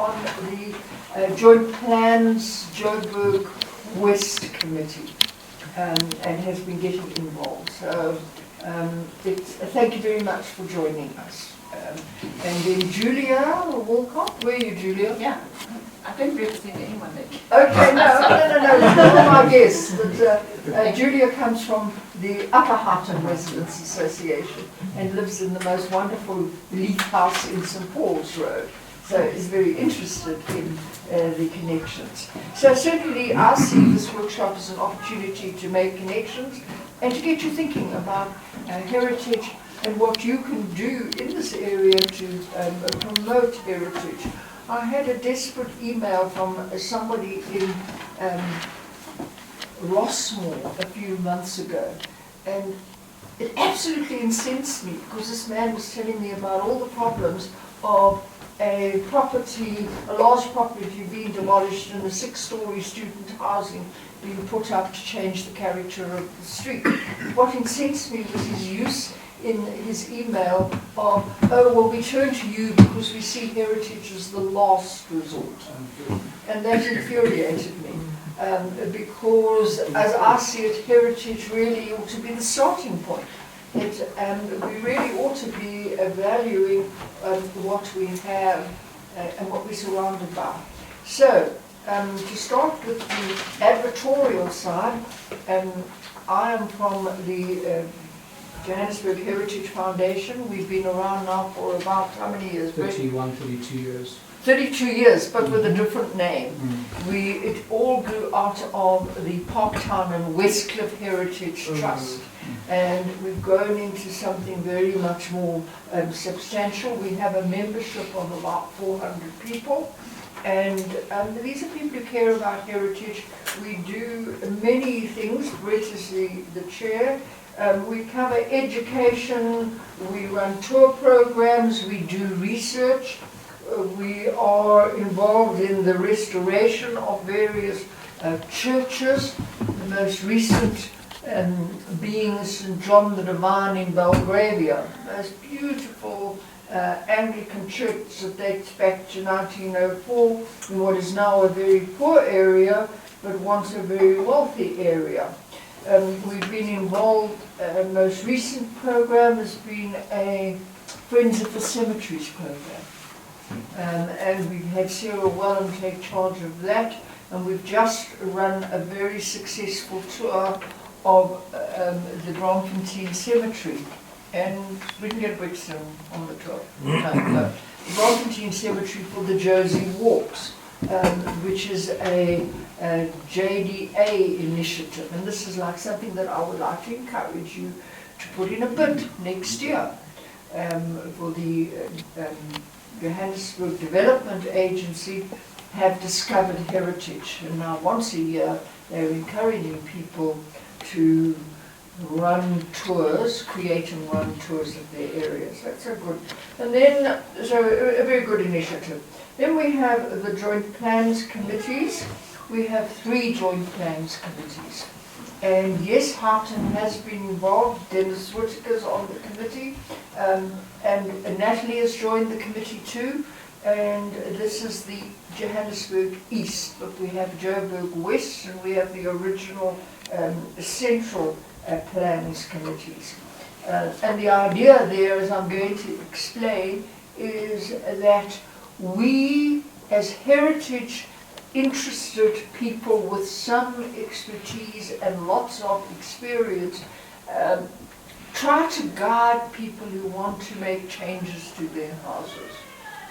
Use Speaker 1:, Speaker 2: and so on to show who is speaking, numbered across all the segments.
Speaker 1: on the Joint Plans Joburg West Committee, and has been getting involved. So thank you very much for joining us. And then Julia Walcott, where are you, Julia?
Speaker 2: Yeah, I don't represent anyone there.
Speaker 1: Okay, no, my guess. But Julia comes from the Upper Houghton Residents Association and lives in the most wonderful Leaf House in St. Paul's Road. So is very interested in the connections. So certainly I see this workshop as an opportunity to make connections and to get you thinking about heritage and what you can do in this area to promote heritage. I had a desperate email from somebody in Rossmore a few months ago, and it absolutely incensed me because this man was telling me about all the problems of a large property being demolished and a 6-story student housing being put up to change the character of the street. What incensed me was his use in his email of, oh, well, we turn to you because we see heritage as the last resort. And that infuriated me. Because, as I see it, heritage really ought to be the starting point. And we really ought to be valuing what we have and what we're surrounded by. So, to start with the advertorial side, I am from the Johannesburg Heritage Foundation. We've been around now for about how many years?
Speaker 3: 32 years.
Speaker 1: 32 years, but with a different name. It all grew out of the Parktown and Westcliff Heritage Trust. And we've grown into something very much more substantial. We have a membership of about 400 people. And these are people who care about heritage. We do many things. Brett is the chair. We cover education, we run tour programs, we do research, we are involved in the restoration of various churches, the most recent being St. John the Divine in Belgravia, the most beautiful Anglican church that dates back to 1904 in what is now a very poor area, but once a very wealthy area. We've been involved, most recent program has been a Friends of the Cemeteries program. And we've had Sarah Wellen take charge of that, and we've just run a very successful tour of the Braamfontein Cemetery. And we can get Brixton on the tour. No. The Braamfontein Cemetery for the Josie Walks, which is a JDA initiative, and this is like something that I would like to encourage you to put in a bid next year for the Johannesburg Development Agency have discovered heritage, and now once a year they're encouraging people to run tours, create and run tours of their areas. That's a good, and then so a very good initiative. Then we have the Joint Plans Committees. We have 3 Joint Plans Committees. And yes, Houghton has been involved. Dennis Whittaker's on the committee. And Natalie has joined the committee too. And this is the Johannesburg East. But we have Joburg West and we have the original Central Plans Committees. And the idea there, as I'm going to explain, is that we, as heritage interested people with some expertise and lots of experience, try to guide people who want to make changes to their houses.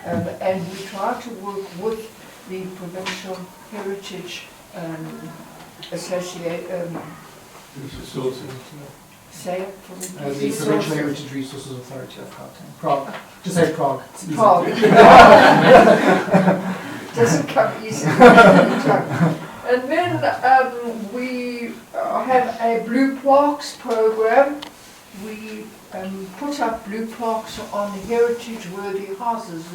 Speaker 1: And we try to work with the Provincial Heritage Association. Say it for me.
Speaker 3: The Provincial Heritage Resources Authority of Gauteng. Prague. Just say Prague.
Speaker 1: Prague. Doesn't come easy. And then we have a Blue Plaques program. We put up blue plaques on heritage-worthy houses.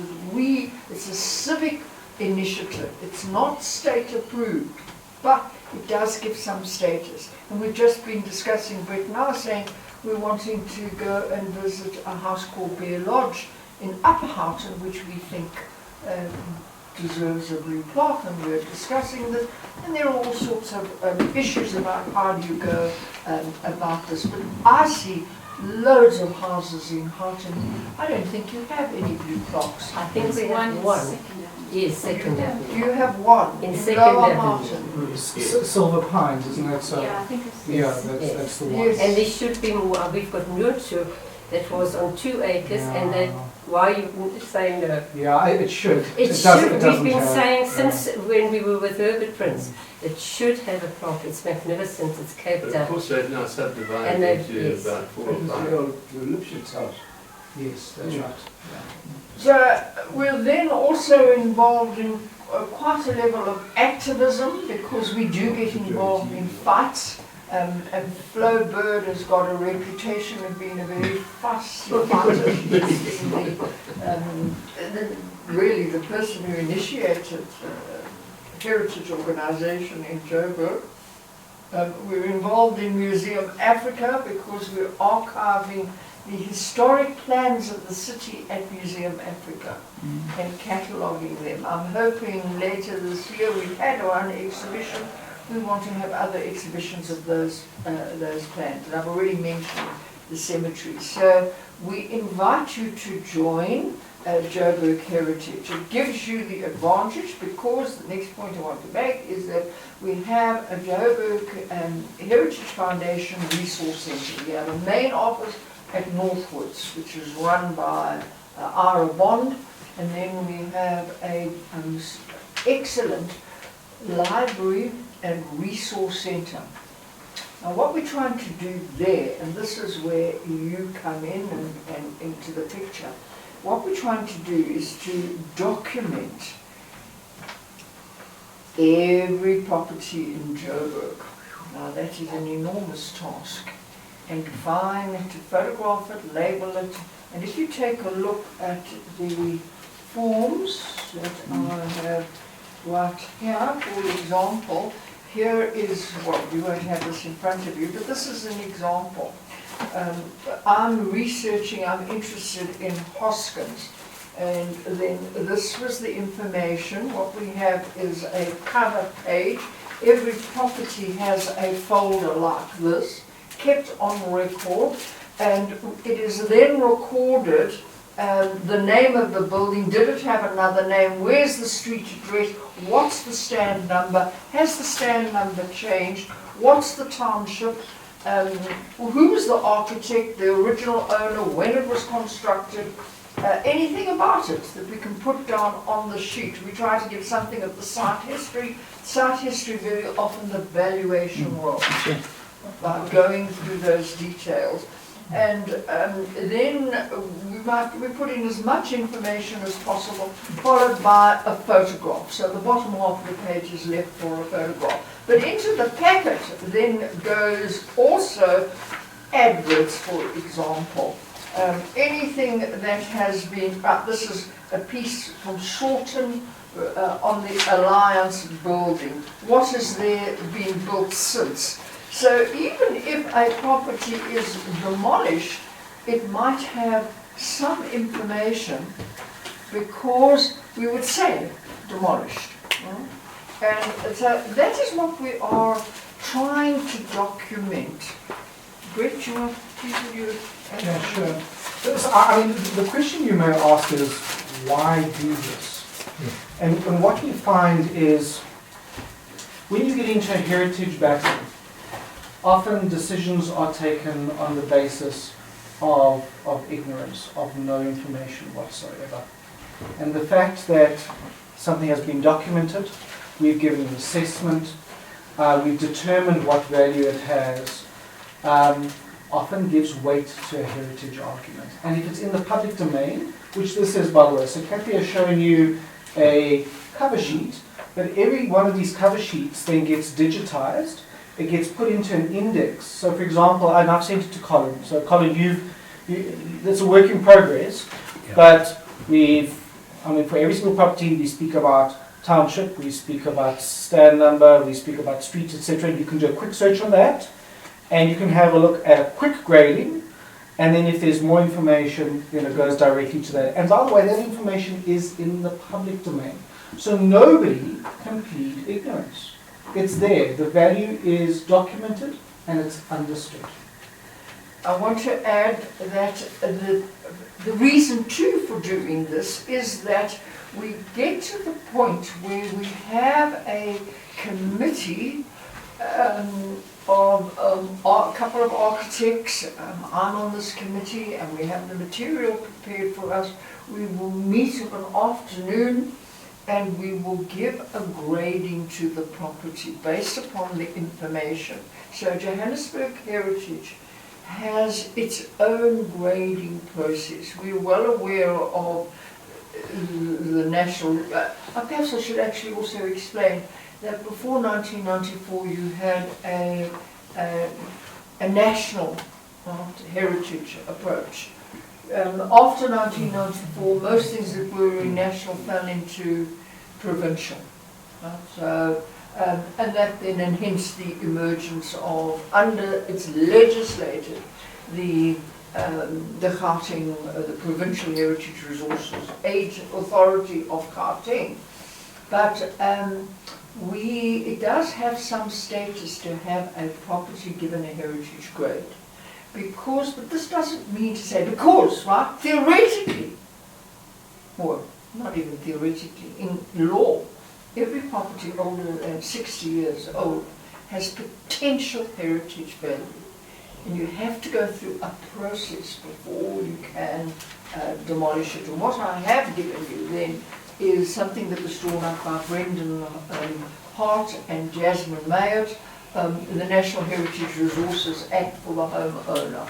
Speaker 1: It's a civic initiative. It's not state-approved, but it does give some status. And we've just been discussing, Brett and I saying we're wanting to go and visit a house called Bear Lodge in Upper Houghton, which we think deserves a blue plaque, and we're discussing this, and there are all sorts of issues about how do you go about this. But I see loads of houses in Houghton. I don't think you have any blue plaques.
Speaker 4: I think we
Speaker 2: There's
Speaker 4: have
Speaker 2: in
Speaker 4: one.
Speaker 2: Second.
Speaker 4: Yes, Second Avenue.
Speaker 1: You have one
Speaker 4: In
Speaker 1: in
Speaker 4: Second
Speaker 1: Lower
Speaker 4: Avenue.
Speaker 1: Houghton.
Speaker 3: Silver Pines, isn't that so?
Speaker 2: Yeah, I think it's.
Speaker 3: Yeah, that's the one.
Speaker 1: Yes.
Speaker 4: And there should be more. We've got Nurture that was on 2 acres, and that, why you say no?
Speaker 3: Yeah, it should.
Speaker 4: It
Speaker 3: doesn't-
Speaker 4: should. We've
Speaker 3: doesn't
Speaker 4: been
Speaker 3: have-
Speaker 4: saying since when we were with Herbert Prince, it should have a plaque. It's magnificent. It's
Speaker 5: But
Speaker 4: caped
Speaker 5: of
Speaker 4: up.
Speaker 5: course they've now
Speaker 4: And
Speaker 5: subdivided
Speaker 4: they've-
Speaker 5: into
Speaker 4: yes.
Speaker 5: about 4 or 5.
Speaker 6: The Lipschitz house.
Speaker 3: Yes, that's right.
Speaker 1: So we're then also involved in quite a level of activism, because we do get involved in fights. And Flo Bird has got a reputation of being a very fussy fighter. She's really the person who initiated Heritage Organisation in Joburg. We're involved in Museum Africa because we're archiving the historic plans of the city at Museum Africa and cataloguing them. I'm hoping later this year, we've had one exhibition. We want to have other exhibitions of those plans. And I've already mentioned the cemetery. So we invite you to join Joburg Heritage. It gives you the advantage, because the next point I want to make is that we have a Joburg Heritage Foundation Resource Centre. We have a main office at Northwoods, which is run by Ira Bond, and then we have a excellent library and resource centre. Now what we're trying to do there, and this is where you come in and into the picture, what we're trying to do is to document every property in Joburg. Now that is an enormous task, and to photograph it, label it, and if you take a look at the forms that I have right here, for example, here is, well, you won't have this in front of you, but this is an example. I'm researching, I'm interested in Hoskins, and then this was the information. What we have is a cover page. Every property has a folder like this, kept on record, and it is then recorded. The name of the building, did it have another name, where's the street address, what's the stand number, has the stand number changed, what's the township, who's the architect, the original owner, when it was constructed, anything about it that we can put down on the sheet. We try to give something of the site history. Site history, very often the valuation role, by going through those details. And then we put in as much information as possible, followed by a photograph. So the bottom half of the page is left for a photograph. But into the packet then goes also adverts, for example. Anything that has been, this is a piece from Shorten on the Alliance building. What has there been built since? So even if a property is demolished, it might have some information, because we would say demolished. And so that is what we are trying to document. Brett, you want to do?
Speaker 3: Yeah, sure. So, I mean, the question you may ask is, why do this? And what we find is, when you get into a heritage battle, often decisions are taken on the basis of ignorance, of no information whatsoever. And the fact that something has been documented, we've given an assessment, we've determined what value it has, often gives weight to a heritage argument. And if it's in the public domain, which this is, by the way, so Kathy has shown you a cover sheet, but every one of these cover sheets then gets digitized. It gets put into an index. So for example, and I've sent it to Colin. So Colin, it's a work in progress, but for every single property, we speak about township, we speak about stand number, we speak about streets, etc. You can do a quick search on that, and you can have a look at a quick grading, and then if there's more information, then it goes directly to that. And by the way, that information is in the public domain. So nobody can plead ignorance. It's there. The value is documented and it's understood.
Speaker 1: I want to add that the reason too for doing this is that we get to the point where we have a committee of a couple of architects. I'm on this committee and we have the material prepared for us. We will meet of an afternoon and we will give a grading to the property based upon the information. So Johannesburg Heritage has its own grading process. We're well aware of the national, perhaps I should actually also explain that before 1994 you had a national heritage approach. After 1994, most things that were in national fell into provincial. So, and that then enhanced the emergence of, under its legislated, the Gauteng, the Provincial Heritage Resources Authority of Gauteng. But it does have some status to have a property given a heritage grade. But this doesn't mean to say, because, right, theoretically, or not even theoretically, in law, every property older than 60 years old has potential heritage value. And you have to go through a process before you can demolish it. And what I have given you then is something that was drawn up by Brendan Hart and Jasmine Mayott, the National Heritage Resources Act for the homeowner.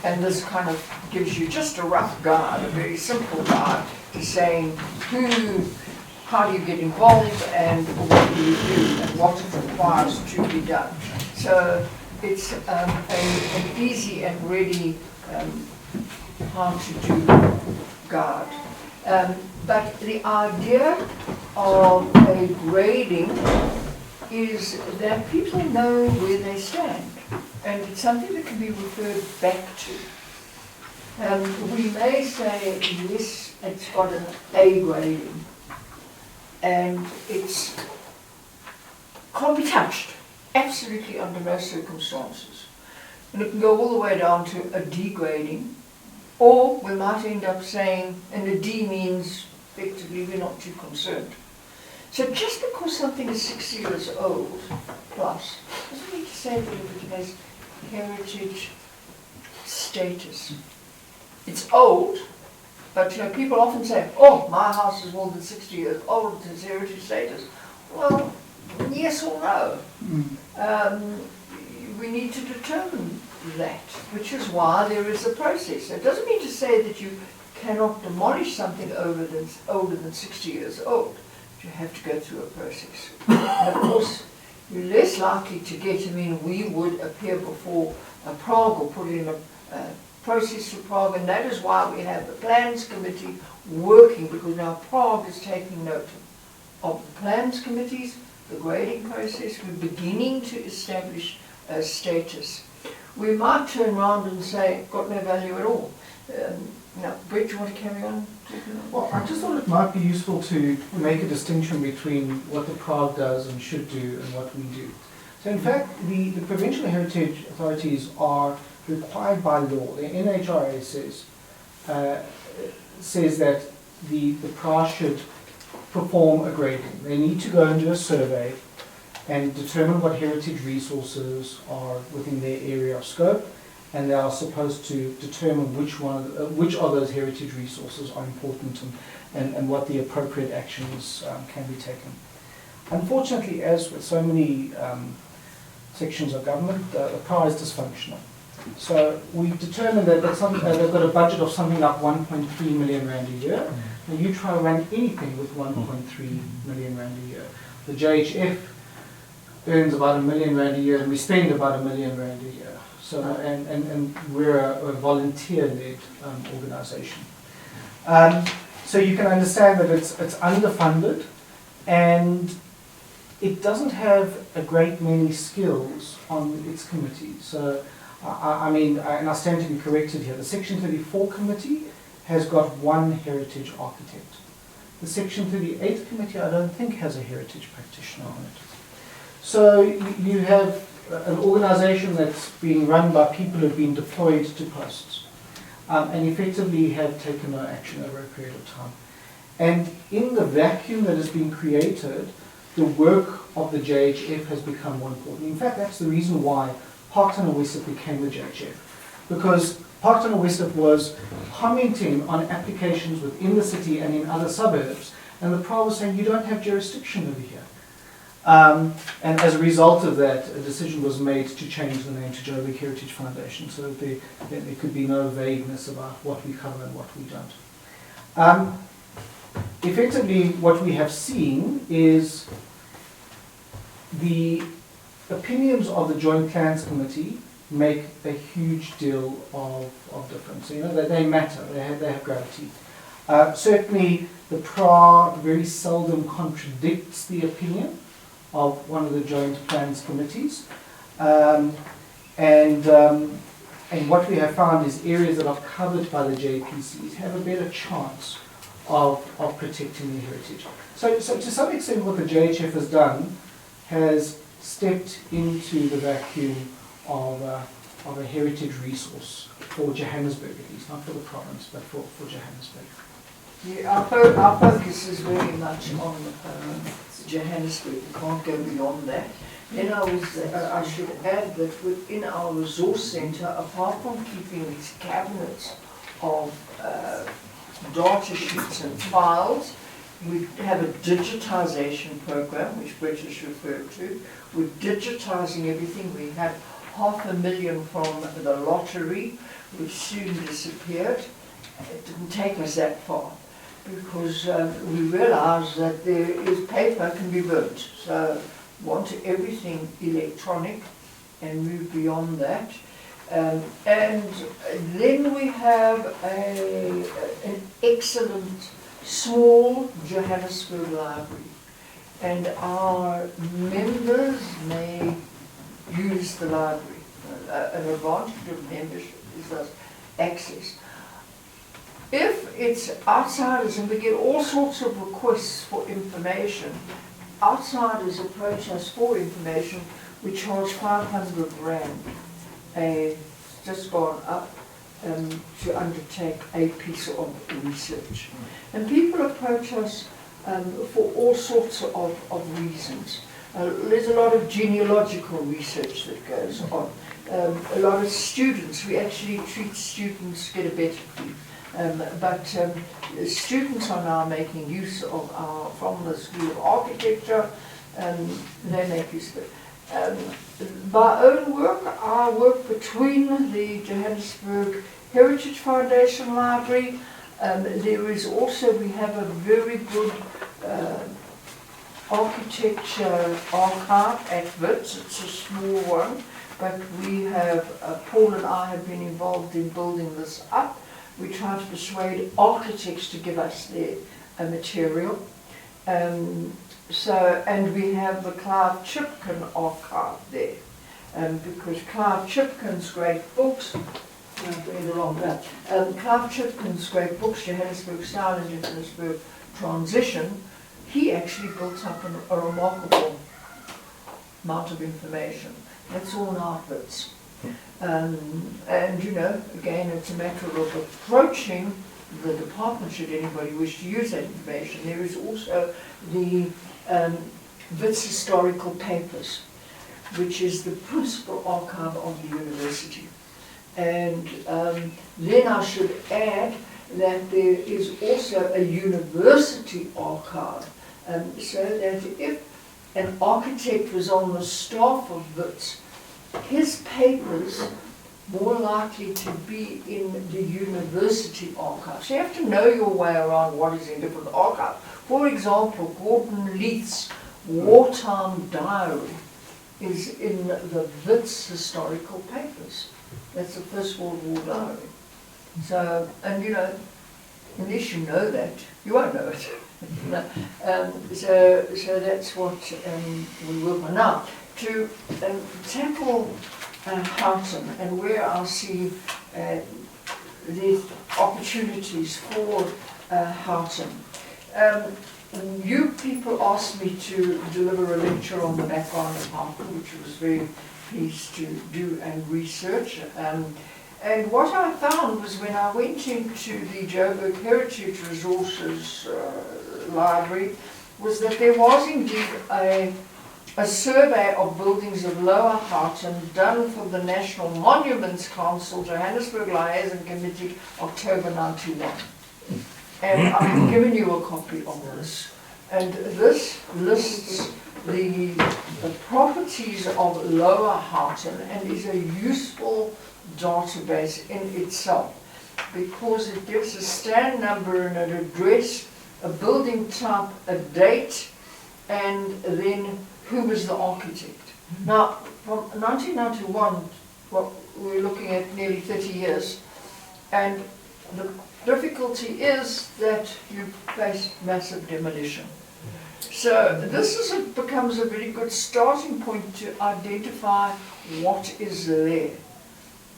Speaker 1: And this kind of gives you just a rough guide, a very simple guide to saying how do you get involved and what do you do and what it requires to be done. So it's an easy and ready how to do guide. But the idea of a grading is that people know where they stand, and it's something that can be referred back to. We may say, yes, it's got an A grading, and it can't be touched, absolutely under no circumstances. And it can go all the way down to a D grading, or we might end up saying, and a D means effectively we're not too concerned. So just because something is 60 years old plus doesn't mean to say that it has heritage status. It's old, but people often say, oh, my house is more than 60 years old, it has heritage status. Well, yes or no. We need to determine that, which is why there is a process. It doesn't mean to say that you cannot demolish something older than 60 years old. You have to go through a process. And of course, you're less likely to get, we would appear before a Prague or put in a process to Prague, and that is why we have the Plans Committee working, because now Prague is taking note of the Plans Committees, the grading process. We're beginning to establish a status. We might turn around and say, got no value at all. Now, Brett, do you want to carry on?
Speaker 3: Well, I just thought it might be useful to make a distinction between what the Prague does and should do and what we do. So in fact, the provincial heritage authorities are required by law. The LHRA says that the PRA should perform a grading. They need to go and do a survey and determine what heritage resources are within their area of scope, and they are supposed to determine which of those heritage resources are important and what the appropriate actions can be taken. Unfortunately, as with so many sections of government, the PRA is dysfunctional. So we've determined that they've got a budget of something like 1.3 million rand a year. And you try to run anything with 1.3 million rand a year. The JHF earns about R1 million a year, and we spend about R1 million a year. So, and we're a volunteer-led organisation. So you can understand that it's underfunded, and it doesn't have a great many skills on its committee. So, and I stand to be corrected here, the Section 34 committee has got one heritage architect. The Section 38 committee, I don't think, has a heritage practitioner on it. So you have an organisation that's being run by people who've been deployed to posts and effectively have taken no action over a period of time. And in the vacuum that has been created, the work of the JHF has become more important. In fact, that's the reason why Parktown and Westcliff became the JHF. Because Parktown and Westcliff was commenting on applications within the city and in other suburbs, and the PRA was saying, you don't have jurisdiction over here. And as a result of that, a decision was made to change the name to Joburg Heritage Foundation, so that there could be no vagueness about what we cover and what we don't. Effectively, what we have seen is the opinions of the Joint Plans Committee make a huge deal of difference. You know, they matter, they have gravity. Certainly, the PRA very seldom contradicts the opinion of one of the Joint Plans Committees. And what we have found is areas that are covered by the JPCs have a better chance of protecting the heritage. So to some extent what the JHF has done has stepped into the vacuum of a heritage resource for Johannesburg at least, not for the province, but for Johannesburg.
Speaker 1: Yeah, our focus is very much on Johannesburg. We can't go beyond that. Then I should add that within our resource centre, apart from keeping these cabinets of data sheets and files, we have a digitisation program, which Brett has referred to. We're digitising everything. We had 500,000 from the lottery, which soon disappeared. It didn't take us that far, because we realised that there is paper can be burnt. So we want everything electronic and move beyond that. And then we have an excellent small Johannesburg library, and our members may use the library. An advantage of membership is that access. If it's outsiders, and we get all sorts of requests for information, outsiders approach us for information, we charge 500 rand, just gone up, to undertake a piece of research. And people approach us for all sorts of reasons. There's a lot of genealogical research that goes on. A lot of students, we actually treat students, get a better fee. But students are now making use of from the School of Architecture, they make use of it. My own work, I work between the Johannesburg Heritage Foundation Library. There is also, we have a very good architecture archive at Wits. It's a small one, but we have, Paul and I have been involved in building this up. We try to persuade architects to give us their material. And we have the Clive Chipkin archive there, because Clive Chipkin's great books, Clive Chipkin's great books, Johannesburg Style and Johannesburg Transition, he actually built up a remarkable amount of information. That's all now bits. And you know, again, it's a matter of approaching the department should anybody wish to use that information. There is also the Wits Historical Papers, which is the principal archive of the university. And then I should add that there is also a university archive, so that if an architect was on the staff of Wits, his papers more likely to be in the university archive. So you have to know your way around what is in different archives. For example, Gordon Leith's wartime diary is in the Wits historical papers. That's the First World War diary. So, and you know, unless you know that, you won't know it. So that's what we work on. Now, to tackle Houghton and where I see the opportunities for Houghton. you people asked me to deliver a lecture on the background of Harper, which I was very pleased to do and research. And what I found was when I went into the Joburg Heritage Resources Library was that there was indeed a survey of buildings of Lower Houghton done for the National Monuments Council, Johannesburg Liaison Committee, October 91. And I've given you a copy of this. And this lists the properties of Lower Houghton and is a useful database in itself because it gives a stand number and an address, a building type, a date, and then who was the architect. Now, from 1991, well, we're looking at nearly 30 years, and the difficulty is that you face massive demolition. So this becomes a very good starting point to identify what is there.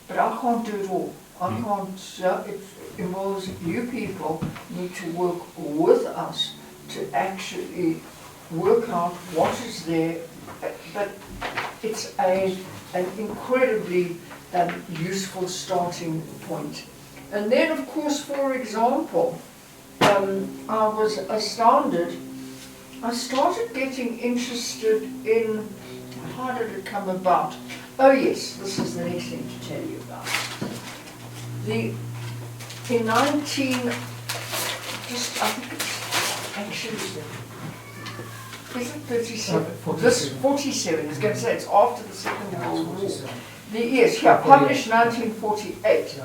Speaker 1: But I can't do it all. I can't, it involves you people need to work with us to actually work out what is there. But it's an incredibly useful starting point. And then, of course, for example, I was astounded. I started getting interested in, how did it come about? Oh yes, this is the next thing to tell you about. In 19, just I think it's actually, is it 37?
Speaker 3: 47.
Speaker 1: This 47, I was going to say it's after the Second World War. Yes, yeah, published 1948.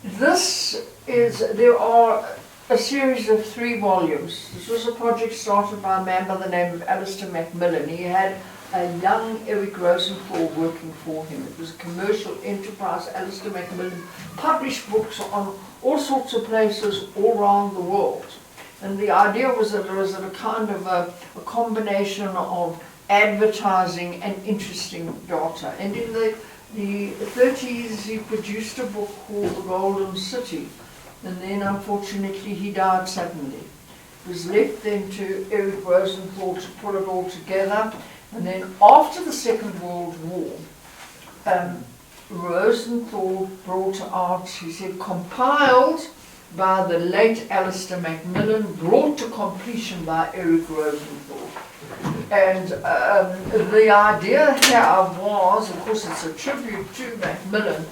Speaker 1: This is, there are a series of 3 volumes. This was a project started by a man by the name of Alistair Macmillan. He had a young Eric Rosenthal working for him. It was a commercial enterprise. Alistair Macmillan published books on all sorts of places all around the world. And the idea was that it was a kind of a combination of advertising and interesting data. And in the 30s, he produced a book called The Golden City. And then, unfortunately, he died suddenly. It was left then to Eric Rosenthal to put it all together. And then after the Second World War, Rosenthal brought out, he said, compiled by the late Alistair Macmillan, brought to completion by Eric Rosenthal. And the idea here was, of course it's a tribute to Macmillan,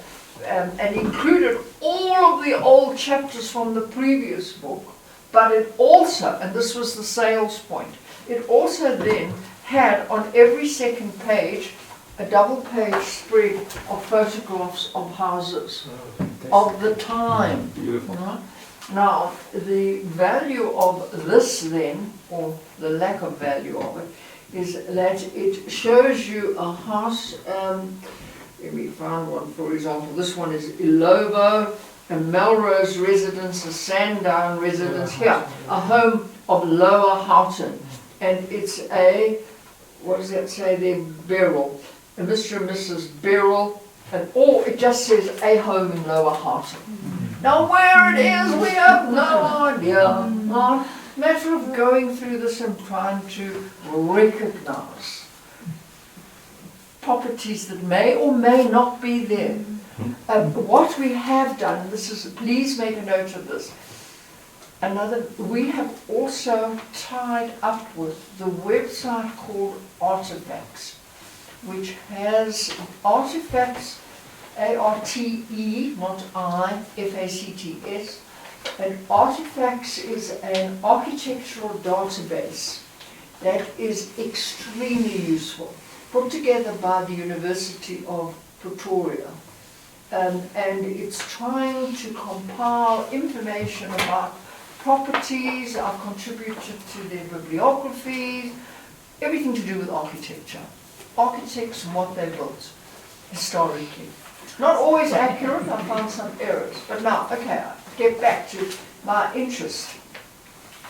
Speaker 1: and included all of the old chapters from the previous book, but it also, and this was the sales point, it also then had on every second page a double-page spread of photographs of houses of the time.
Speaker 5: Beautiful.
Speaker 1: Right? Now, the value of this then, or the lack of value of it, is that it shows you a house. We found one, for example. This one is Ilovo, a Melrose residence, a Sandown residence here, a home of Lower Houghton. And it's a, what does that say there, Beryl, a Mr. and Mrs. Beryl, or it just says a home in Lower Houghton. Now where it is, we have no idea. Matter of going through this and trying to recognize properties that may or may not be there. What we have done, this is, please make a note of this. We have also tied up with the website called Artifacts, which has artifacts, A-R-T-E, not I-F-A-C-T-S. And Artifacts is an architectural database that is extremely useful, put together by the University of Pretoria. And it's trying to compile information about properties. I've contributed to their bibliographies, everything to do with architecture. Architects and what they built historically. Not always accurate, I found some errors. But now, okay, I get back to my interest.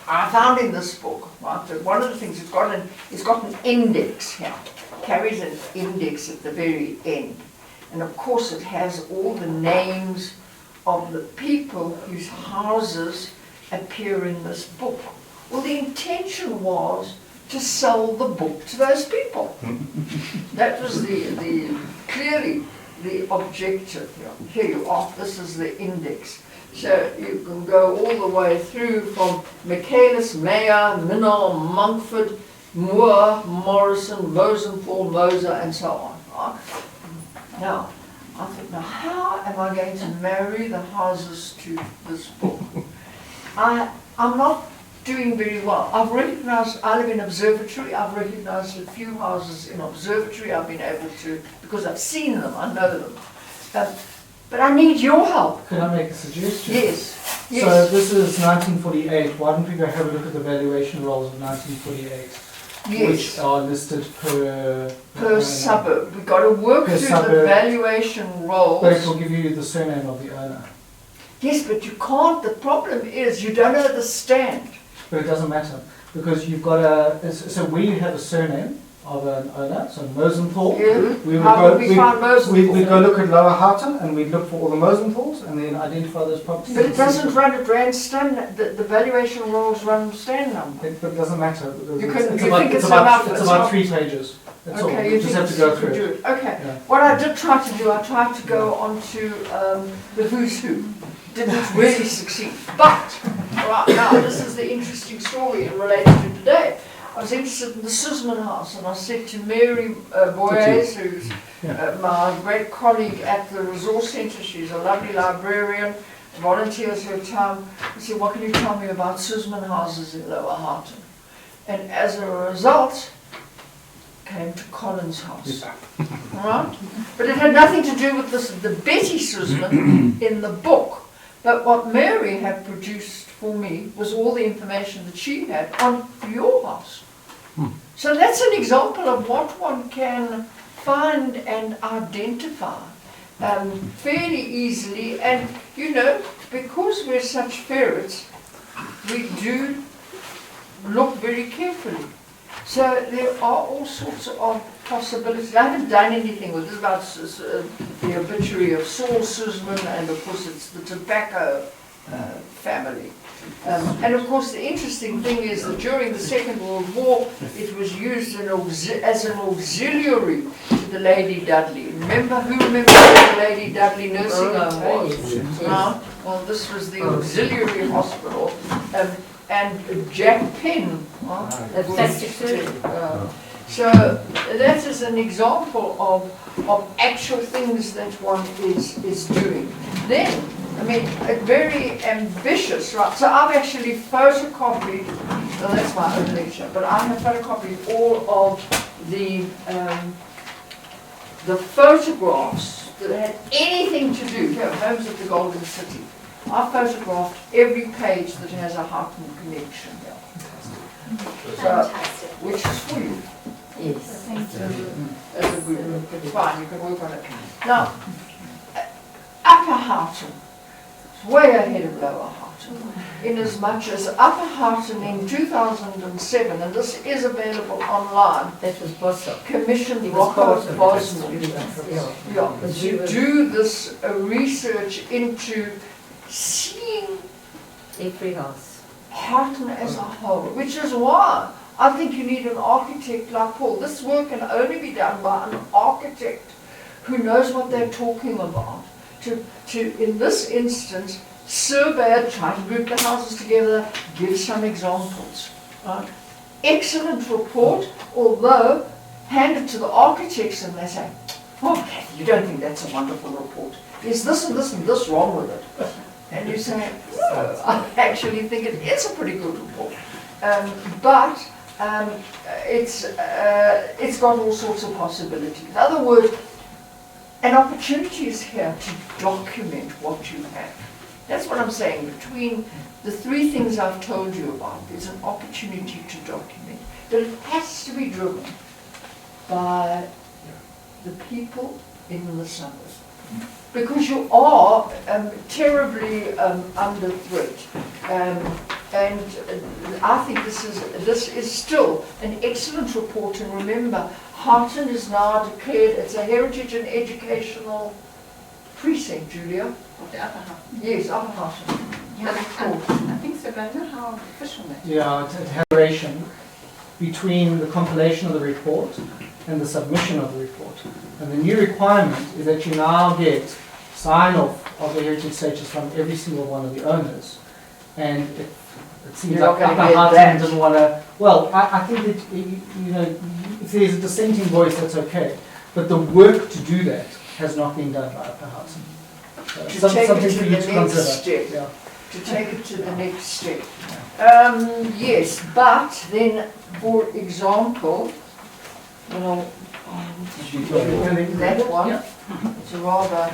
Speaker 1: I found in this book, right, that one of the things it's got an index here, carries an index at the very end. And of course it has all the names of the people whose houses appear in this book. Well, the intention was to sell the book to those people. That was clearly the objective here. Here you are, this is the index. So you can go all the way through from Michaelis, Mayer, Minnow, Mumford, Moore, Morrison, Mosenthal, Moser, and so on. Now, I thought, now how am I going to marry the houses to this book? I'm not doing very well. I've recognized, I live in Observatory, I've recognized a few houses in Observatory. I've been able to, because I've seen them, I know them. But I need your help.
Speaker 3: Can I make a suggestion?
Speaker 1: Yes. Yes.
Speaker 3: So this is 1948. Why don't we go have a look at the valuation rolls of 1948?
Speaker 1: Yes.
Speaker 3: Which are listed per
Speaker 1: suburb. We've got to work
Speaker 3: Per
Speaker 1: through
Speaker 3: suburb.
Speaker 1: the valuation rolls.
Speaker 3: But it will give you the surname of the owner.
Speaker 1: Yes, but you can't. The problem is you don't know the stand.
Speaker 3: But it doesn't matter, because you've got a, so we have a surname of an owner, so Mosenthal.
Speaker 1: Yeah.
Speaker 3: We would
Speaker 1: How
Speaker 3: go,
Speaker 1: would we find Mosenthal?
Speaker 3: we'd go look at Lower Houghton and we'd look for all the Mosenthals and then identify those properties.
Speaker 1: But it doesn't run at Rand stand. The valuation rolls run stand number.
Speaker 3: But it doesn't matter. Because
Speaker 1: You
Speaker 3: it's
Speaker 1: think
Speaker 3: about,
Speaker 1: it's enough,
Speaker 3: it's
Speaker 1: it's
Speaker 3: about
Speaker 1: not-
Speaker 3: 3 pages. That's all.
Speaker 1: Okay,
Speaker 3: You
Speaker 1: you
Speaker 3: just
Speaker 1: think
Speaker 3: have to go
Speaker 1: you
Speaker 3: through
Speaker 1: can
Speaker 3: it.
Speaker 1: do it. Okay.
Speaker 3: Yeah.
Speaker 1: What I did try to do, I tried to go onto the who's who. Didn't really succeed. But right now, this is the interesting story related to today. I was interested in the Suzman House, and I said to Mary Boyes, who's my great colleague at the Resource Centre, she's a lovely librarian, volunteers her time. I said, what can you tell me about Suzman houses in Lower Houghton? And as a result, came to Collins House. Right? But it had nothing to do with this, the Betty Suzman in the book. But what Mary had produced for me was all the information that she had on your house. So that's an example of what one can find and identify fairly easily. And, you know, because we're such ferrets, we do look very carefully. So there are all sorts of possibilities. I haven't done anything with this about the obituary of Saul Suzman, and of course it's the tobacco family. And of course the interesting thing is that during the Second World War it was used as an auxiliary to the Lady Dudley. Who remembers where the Lady Dudley nursing home was? Right? Well, this was the auxiliary hospital. And Jack Penn. So that is an example of actual things that one is doing. Then, I mean, very ambitious, right? So I've actually photocopied, well that's my own lecture, but I have photocopied all of the photographs that had anything to do, here, Homes of the Golden City. I photographed every page that has a Houghton connection here.
Speaker 5: Fantastic.
Speaker 1: Which is for you.
Speaker 4: Yes.
Speaker 1: As a group. It's fine, you can work on it. Now, Upper Houghton is way ahead of Lower Houghton, in as much as Upper Houghton in 2007, and this is available online,
Speaker 4: That was Bosso.
Speaker 1: commissioned
Speaker 4: He was
Speaker 1: Rocco
Speaker 4: part of it.
Speaker 1: Bosman
Speaker 4: Yeah.
Speaker 1: to do this research into seeing
Speaker 4: Every house.
Speaker 1: Houghton as a whole, which is why I think you need an architect like Paul. This work can only be done by an architect who knows what they're talking about. To in this instance, survey it, try to group the houses together, give some examples. Right? Excellent report, although hand it to the architects and they say, oh, Kathy, you don't think that's a wonderful report. There's this and this and this wrong with it. And you say, no, I actually think it is a pretty good report. But it's got all sorts of possibilities. In other words, an opportunity is here to document what you have. That's what I'm saying. Between the three things I've told you about, there's an opportunity to document. But it has to be driven by the people in the suburbs. Because you are terribly under threat. And I think this is still an excellent report. And remember, Houghton is now declared, it's a heritage and educational precinct, Julia.
Speaker 2: Of the Upper House.
Speaker 1: Yes, Upper Houghton.
Speaker 2: Yeah, I think so, but I don't know how official that is.
Speaker 3: Yeah, it has a relation between the compilation of the report and the submission of the report. And the new requirement is that you now get sign-off of the heritage status from every single one of the owners. And it seems
Speaker 1: You're
Speaker 3: like
Speaker 1: not
Speaker 3: Upper
Speaker 1: gonna get
Speaker 3: Harton
Speaker 1: that.
Speaker 3: didn't want to, well, I think that, you know, if there's a dissenting voice, that's okay. But the work to do that has not been done by Upper Harton.
Speaker 1: To take it
Speaker 3: Something
Speaker 1: to
Speaker 3: for
Speaker 1: the
Speaker 3: you to
Speaker 1: next
Speaker 3: consider.
Speaker 1: step.
Speaker 3: Yeah.
Speaker 1: To take it to the next step. Yes, but then, for example, you know, that one, it's a rather,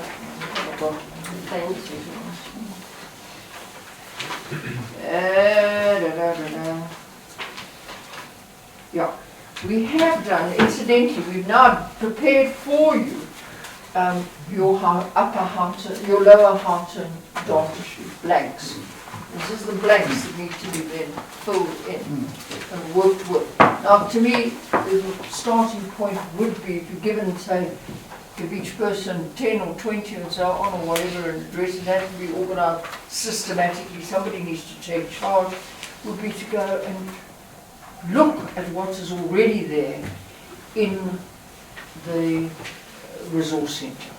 Speaker 4: Thank you.
Speaker 1: Yeah, we have done, incidentally, we've now prepared for you your upper Harton, your lower Harton dot blanks. This is the blanks that need to be then filled in and worked with. Now, to me, the starting point would be, if you're given, say, give each person 10 or 20 and so on or whatever, and address it has to be organised systematically, somebody needs to take charge, would be to go and look at what is already there in the resource centre.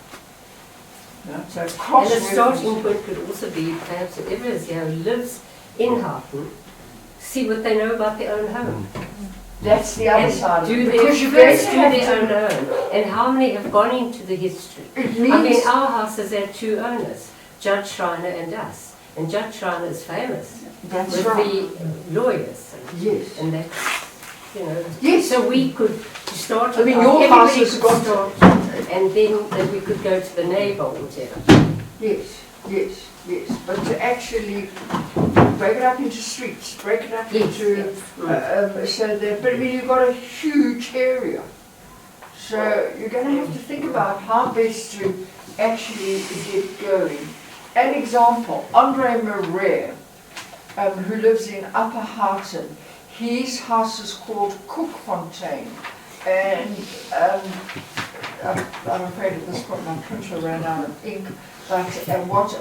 Speaker 1: Yeah, so
Speaker 4: And
Speaker 1: cross
Speaker 4: the starting point could also be perhaps whoever is here who lives in Harton, see what they know about their own home.
Speaker 1: That's the other
Speaker 4: And
Speaker 1: side of
Speaker 4: do
Speaker 1: it.
Speaker 4: their
Speaker 1: Because you're going
Speaker 4: first
Speaker 1: to
Speaker 4: do
Speaker 1: have
Speaker 4: their
Speaker 1: to,
Speaker 4: own home. And how many have gone into the history?
Speaker 1: it
Speaker 4: I mean,
Speaker 1: means,
Speaker 4: our house has had two owners, Judge Schreiner and us. And Judge Schreiner is famous
Speaker 1: that's
Speaker 4: with
Speaker 1: right.
Speaker 4: the lawyers.
Speaker 1: Yes.
Speaker 4: And that's, you know.
Speaker 1: Yes.
Speaker 4: So we could start.
Speaker 1: I mean,
Speaker 4: with
Speaker 1: your
Speaker 4: everybody
Speaker 1: house has
Speaker 4: could
Speaker 1: got-
Speaker 4: start, and then that we could go to the neighbour or whatever.
Speaker 1: Yes, yes, yes. But to actually break it up into streets, break it up
Speaker 4: Yes,
Speaker 1: into,
Speaker 4: yes.
Speaker 1: so that, but I mean, you've got a huge area. So you're going to have to think about how best to actually get going. An example, Andre Marais, who lives in Upper Harton, his house is called Cookfontein. And I'm afraid at this point my printer ran out of ink. But what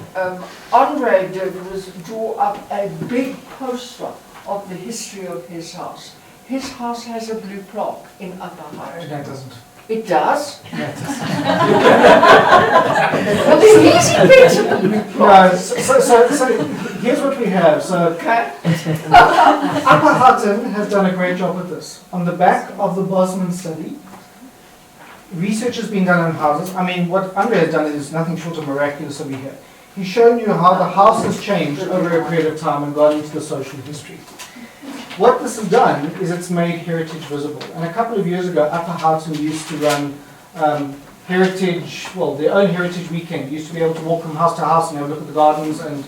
Speaker 1: Andre did was draw up a big poster of the history of his house. His house has a blue plaque in Upper Harton.
Speaker 3: That doesn't.
Speaker 1: It does?
Speaker 3: That doesn't.
Speaker 1: Well, then he's invented the blue
Speaker 3: No,
Speaker 1: plaque.
Speaker 3: so here's what we have. So
Speaker 1: Okay?
Speaker 3: Upper Hutton has done a great job with this. On the back of the Bosman study, research has been done on houses. I mean, what Andre has done is nothing short of miraculous over here. He's shown you how the house has changed over a period of time and gone into the social history. What this has done is it's made heritage visible. And a couple of years ago, Upper Houghton used to run heritage, well, their own heritage weekend. You used to be able to walk from house to house and have a look at the gardens. And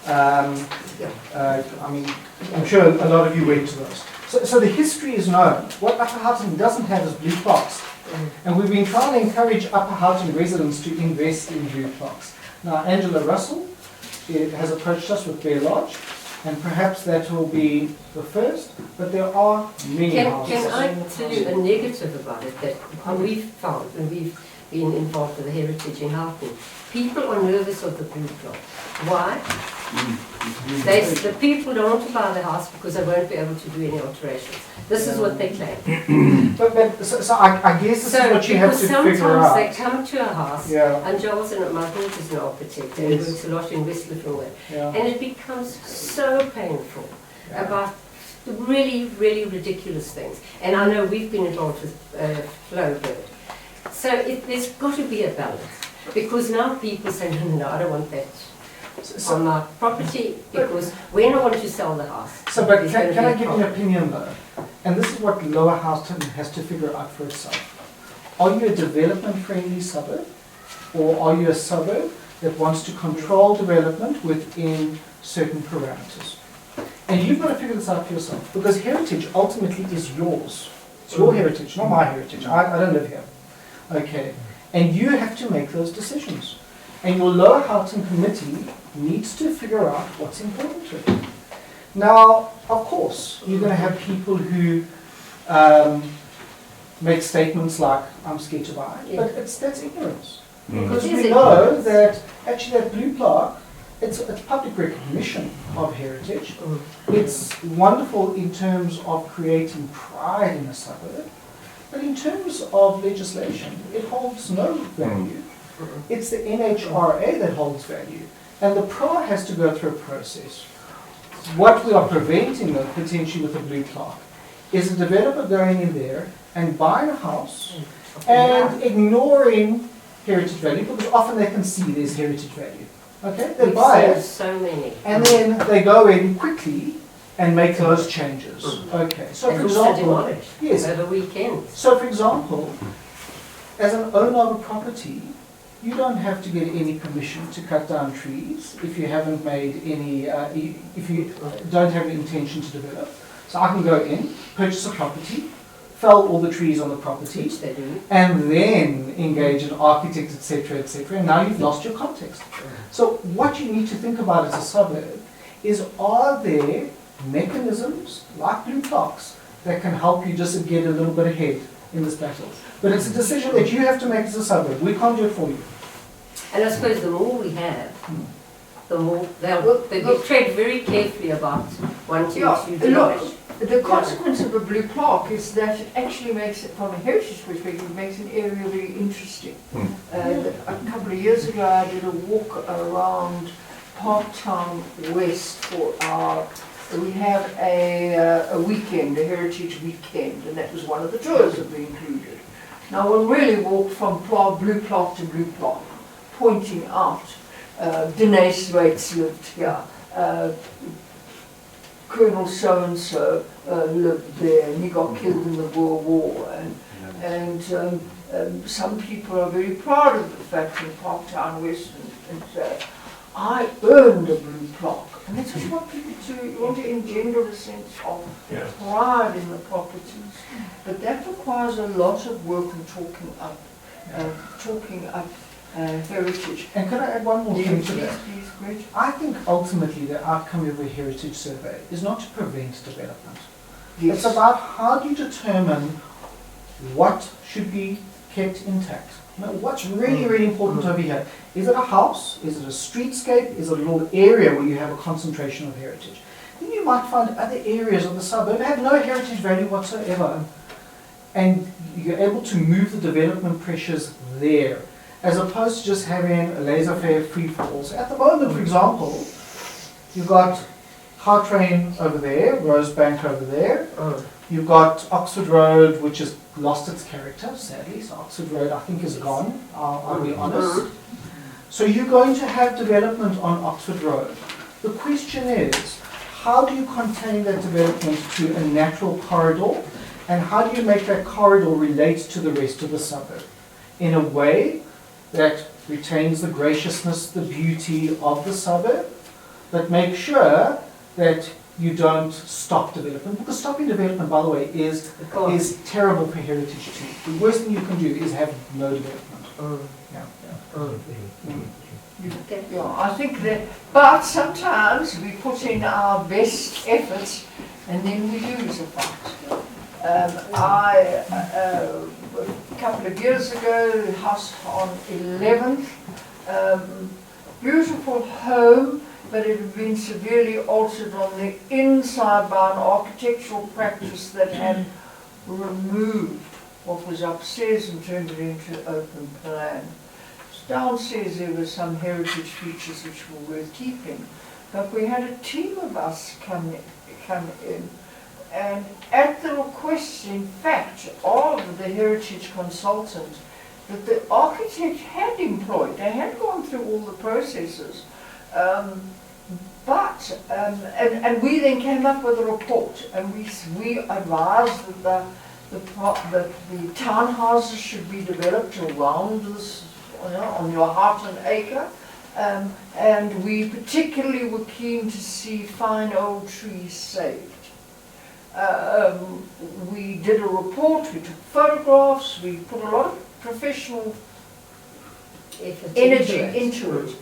Speaker 3: I mean, I'm sure a lot of you went to those. So the history is known. What Upper Houghton doesn't have is blue plaques. And we've been trying to encourage Upper Houghton residents to invest in blue plaques. Now, Angela Russell has approached us with Bear Lodge, and perhaps that will be the first, but there are many houses.
Speaker 4: Can I tell you a negative about it that we've found when we've been involved with the heritage in Harton? People are nervous of the blue plaque. Why? The people don't want to buy the house because they won't be able to do any alterations. This is what they claim.
Speaker 3: So I guess this is what you have to
Speaker 4: because
Speaker 3: figure
Speaker 4: sometimes they
Speaker 3: out.
Speaker 4: come to a house,
Speaker 3: Yeah,
Speaker 4: and Giles and my daughter's an architect and
Speaker 3: Yes.
Speaker 4: works a lot in West Littlewood,
Speaker 3: yeah.
Speaker 4: and it becomes so painful
Speaker 3: Yeah.
Speaker 4: about really, really ridiculous things. And I know we've been involved with Flowbird. So there's got to be a balance. Because now people say, no, I don't want that on my property, because when I want to sell the house.
Speaker 3: But
Speaker 4: there's gonna
Speaker 3: can
Speaker 4: be
Speaker 3: I
Speaker 4: a
Speaker 3: give you an
Speaker 4: problem.
Speaker 3: opinion though? And this is what Lower Houston has to figure out for itself. Are you a development-friendly suburb, or are you a suburb that wants to control development within certain parameters? And you've got to figure this out for yourself, because heritage ultimately is yours. It's your heritage, not my heritage. I don't live here. Okay. And you have to make those decisions. And your Lower Houghton committee needs to figure out what's important to it. Now, of course, you're going to have people who make statements like, I'm scared to buy,
Speaker 4: Yeah.
Speaker 3: but that's ignorance.
Speaker 5: Mm.
Speaker 3: Because
Speaker 4: It is
Speaker 3: we know
Speaker 4: ignorance.
Speaker 3: that actually that blue plaque it's public recognition of heritage. It's wonderful in terms of creating pride in a suburb, but in terms of legislation, it holds no value. It's the LHRA that holds value, and the PRA has to go through a process. What we are preventing, though, potentially with the blue clock, is a developer going in there and buying a house and ignoring heritage value, because often they can see there's heritage value. Okay, they buy it,
Speaker 4: so many.
Speaker 3: and then they go in quickly and make those changes. Okay, so
Speaker 4: And
Speaker 3: for
Speaker 4: also
Speaker 3: example,
Speaker 4: demolish
Speaker 3: yes.
Speaker 4: over weekends.
Speaker 3: So for example, as an owner of a property, you don't have to get any permission to cut down trees if you haven't made any, if you don't have an intention to develop. So I can go in, purchase a property, fell all the trees on the property,
Speaker 4: Which they do.
Speaker 3: and then engage an architect, etc., and now you've lost your context. So what you need to think about as a suburb is, are there mechanisms like blue clocks that can help you just get a little bit ahead in this battle? But it's a decision that you have to make as a suburb. We can't do it for you.
Speaker 4: And I suppose the more we have, the more they
Speaker 1: Look.
Speaker 4: tread very carefully about wanting
Speaker 1: Yeah,
Speaker 4: to demolish.
Speaker 1: look, the consequence of a blue plaque is that it actually makes it, from a heritage perspective, it makes an area very interesting. A couple of years ago, I did a walk around Parktown West for our, we have a weekend, a heritage weekend, and that was one of the tours that we included. Now, we really walked from blue plaque to blue plaque, pointing out Denise Waits lived here, Colonel so-and-so lived there, and he got killed in the Boer War, and some people are very proud of the fact in Parktown West, and say, I earned a blue plaque. And that's what you want people to, you want to engender a sense of pride in the properties. But that requires a lot of work in talking up heritage.
Speaker 3: And can I add one more thing to
Speaker 1: Please,
Speaker 3: that?
Speaker 1: please, Gretchen.
Speaker 3: I think ultimately the outcome of a heritage survey is not to prevent development.
Speaker 1: Yes.
Speaker 3: It's about how do you determine what should be kept intact. Now, what's really, really important over here? Is it a house? Is it a streetscape? Is it a little area where you have a concentration of heritage? Then you might find other areas of the suburb have no heritage value whatsoever. And you're able to move the development pressures there, as opposed to just having a laissez-faire free-for-all. So at the moment, for example, you've got Gautrain over there, Rosebank over there. You've got Oxford Road, which has lost its character, sadly. So Oxford Road, I think, is gone, I'll be honest. So you're going to have development on Oxford Road. The question is, how do you contain that development to a natural corridor? And how do you make that corridor relate to the rest of the suburb in a way that retains the graciousness, the beauty of the suburb, but make sure that you don't stop development? Because stopping development, by the way, is terrible for heritage too. The worst thing you can do is have no development.
Speaker 1: Yeah, I think that, but sometimes we put in our best efforts and then we lose a fight. A couple of years ago, house on 11th, beautiful home, but it had been severely altered on the inside by an architectural practice that had removed what was upstairs and turned it into open plan. Downstairs there were some heritage features which were worth keeping, but we had a team of us come in, and at the request, in fact, of the heritage consultant that the architect had employed, they had gone through all the processes, and we then came up with a report, and we advised that the townhouses should be developed around this, on your half an acre, and we particularly were keen to see fine old trees saved. We did a report, we took photographs, we put a lot of professional energy into it.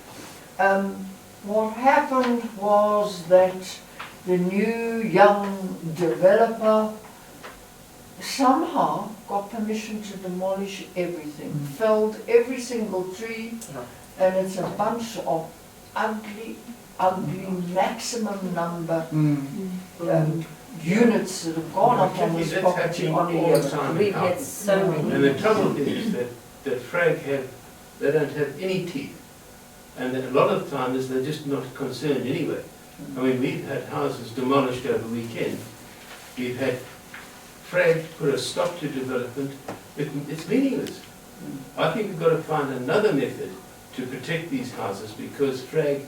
Speaker 1: What happened was that the new young developer somehow got permission to demolish everything, felled every single tree, and it's a bunch of ugly, ugly maximum number
Speaker 3: Mm.
Speaker 1: units that have gone up on this
Speaker 5: That's
Speaker 1: property
Speaker 5: happening
Speaker 1: on a
Speaker 5: all
Speaker 1: year.
Speaker 5: the time.
Speaker 4: We've had so many.
Speaker 5: And the trouble is that frag they don't have any teeth. And that a lot of times they're just not concerned anyway. I mean, we've had houses demolished over the weekend. We've had frag put a stop to development. It's meaningless. I think we've got to find another method to protect these houses because frag,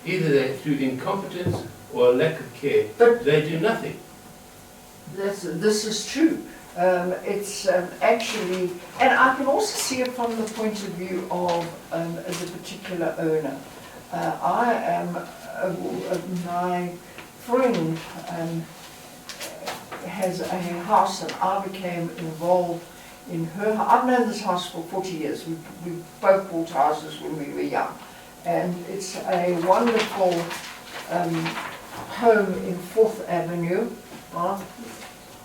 Speaker 5: either they're through incompetence or a lack of care,
Speaker 1: But
Speaker 5: they do nothing.
Speaker 1: this is true. It's actually, and I can also see it from the point of view of the particular owner. I am, my friend has a house and I became involved in her. I've known this house for 40 years. We both bought houses when we were young. And it's a wonderful home in 4th Avenue.